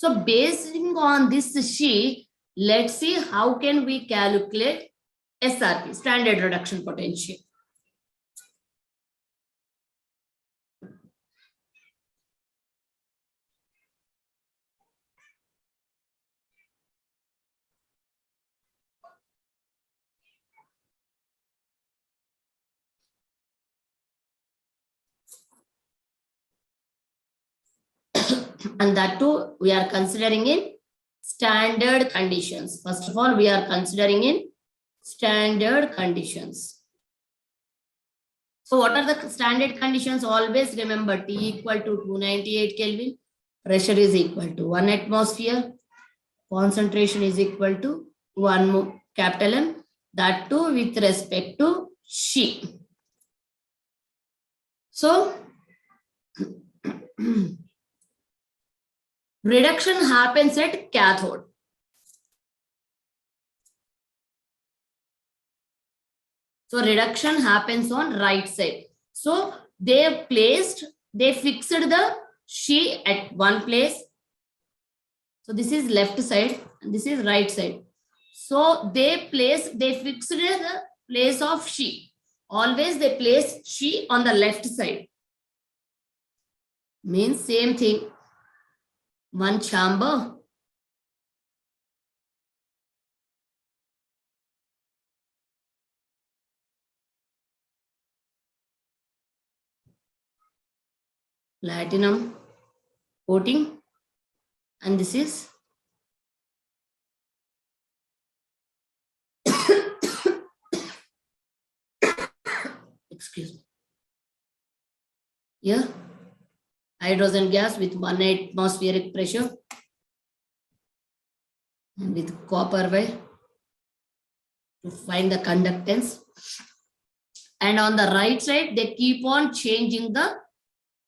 So basing on this sheet, let's see how can we calculate SRP, standard reduction potential. And that too, we are considering in standard conditions. First of all, we are considering in standard conditions. So what are the standard conditions? Always remember T equal to 298 Kelvin, pressure is equal to 1 atmosphere, concentration is equal to 1 capital M, that too with respect to she. So reduction happens at cathode. So reduction happens on right side. So they fixed the she at one place. So this is left side and this is right side. So they fixed the place of she. Always they place she on the left side. Means same thing. One chamber. Platinum coating. And this is excuse me. Here, hydrogen gas with 1 atmospheric pressure and with copper wire to find the conductance. And on the right side, they keep on changing the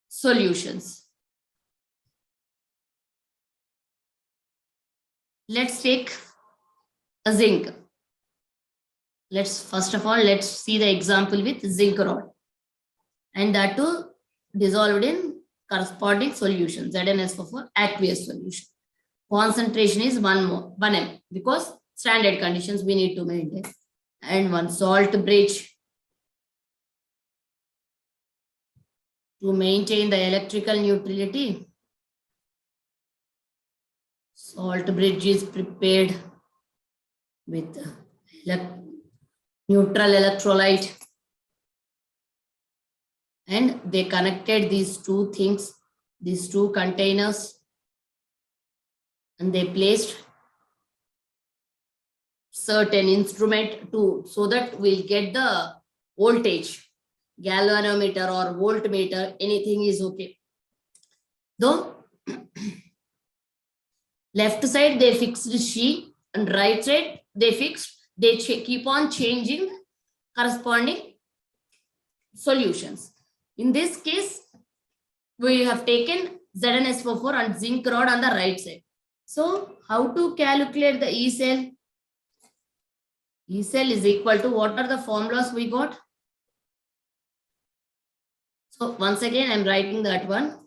solutions. Let's take a zinc. First of all, let's see the example with zinc rod. And that too dissolved in corresponding solution, ZnSO4 aqueous solution. Concentration is 1 m because standard conditions we need to maintain. And one salt bridge to maintain the electrical neutrality. Salt bridge is prepared with neutral electrolyte. And they connected these two things, these two containers, and they placed certain instrument so that we'll get the voltage, galvanometer or voltmeter, anything is okay. Though left side they fixed she and right side they keep on changing corresponding solutions. In this case, we have taken ZnSO4 and zinc rod on the right side. So how to calculate the E cell? E cell is equal to, what are the formulas we got? So once again, I'm writing that one.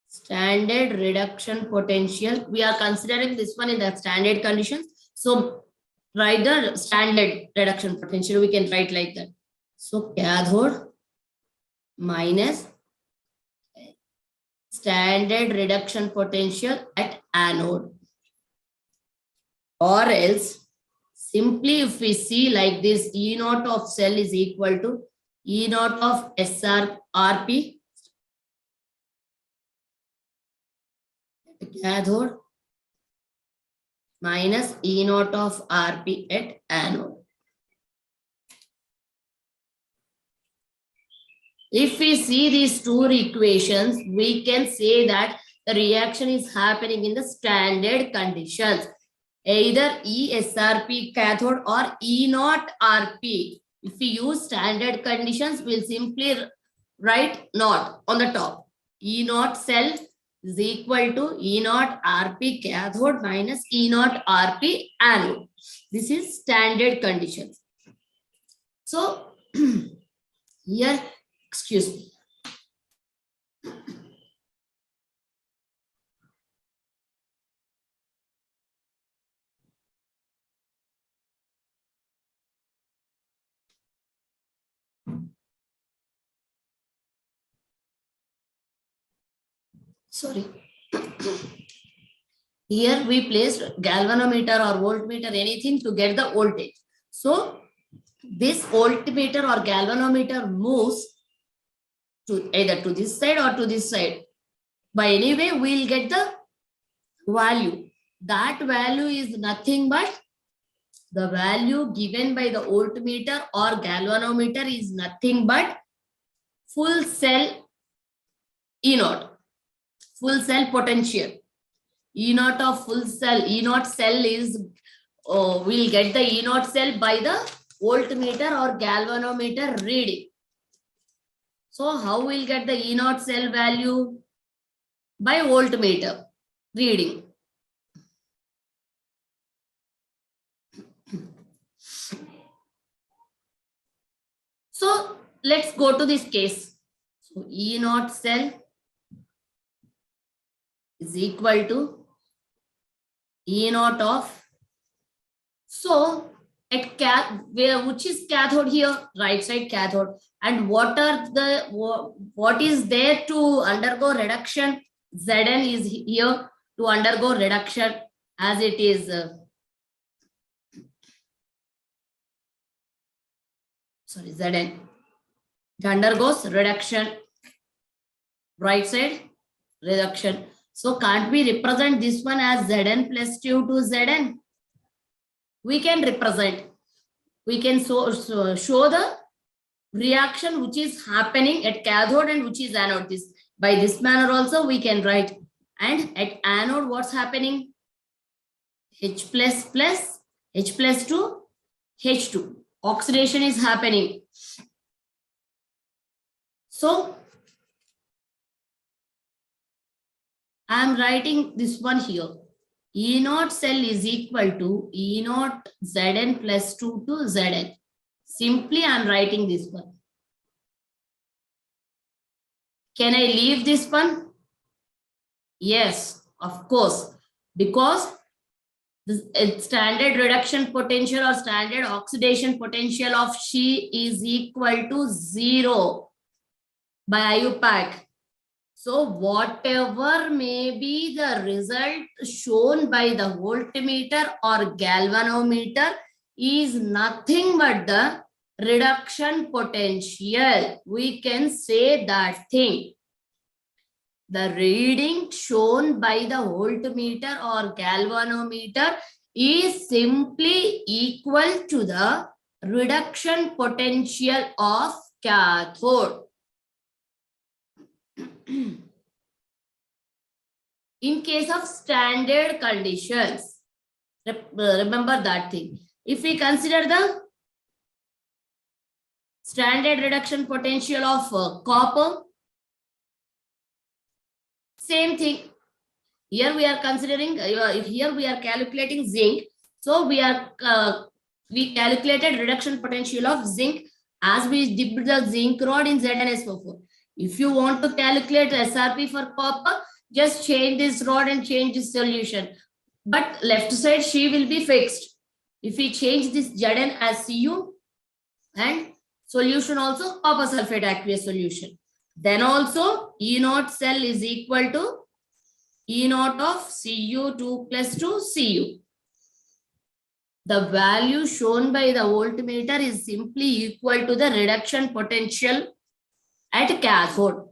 Standard reduction potential. We are considering this one in the standard conditions. So write the standard reduction potential. We can write like that. So cathode minus standard reduction potential at anode. Or else, simply if we see like this, E naught of cell is equal to E naught of SRP cathode minus E naught of RP at anode. If we see these two equations, we can say that the reaction is happening in the standard conditions. Either ESRP cathode or E naught RP. If we use standard conditions, we'll simply write naught on the top. E naught cell is equal to E naught RP cathode minus E naught RP anode. This is standard conditions. So here, excuse me. Sorry. Here we placed galvanometer or voltmeter, anything to get the voltage. So this voltmeter or galvanometer moves to either to this side or to this side. By any way, we'll get the value. That value is nothing but the value given by the voltmeter or galvanometer is nothing but full cell E0, full cell potential. E0 of full cell, E0 cell is, we'll get the E0 cell by the voltmeter or galvanometer reading. So how we'll get the E0 cell value? By voltmeter reading. So let's go to this case. So E0 cell is equal to E0 of, so at which is cathode here? Right side cathode. And what is there to undergo reduction? Zn is here to undergo reduction, as it is Zn. It undergoes reduction. Right side reduction. So can't we represent this one as Zn plus 2 to Zn? We can represent. We can show the reaction which is happening at cathode and which is anode. This by this manner also we can write. And at anode, what's happening? H plus plus, H plus 2, H2. Oxidation is happening. So I am writing this one here. E0 cell is equal to E0 Zn plus 2 to Zn. Simply I am writing this one. Can I leave this one? Yes, of course. Because the standard reduction potential or standard oxidation potential of She is equal to 0 by IUPAC. So whatever may be the result shown by the voltmeter or galvanometer is nothing but the reduction potential. We can say that thing. The reading shown by the voltmeter or galvanometer is simply equal to the reduction potential of cathode. In case of standard conditions, remember that thing. If we consider the standard reduction potential of copper, same thing. Here we are considering, here we are calculating zinc. So we calculated reduction potential of zinc as we dipped the zinc rod in ZnSO4. If you want to calculate SRP for copper, just change this rod and change this solution. But left side, she will be fixed. If we change this Zn as Cu and solution also copper sulfate aqueous solution, then also E0 cell is equal to E0 of Cu2 plus 2 Cu. The value shown by the voltmeter is simply equal to the reduction potential at cathode.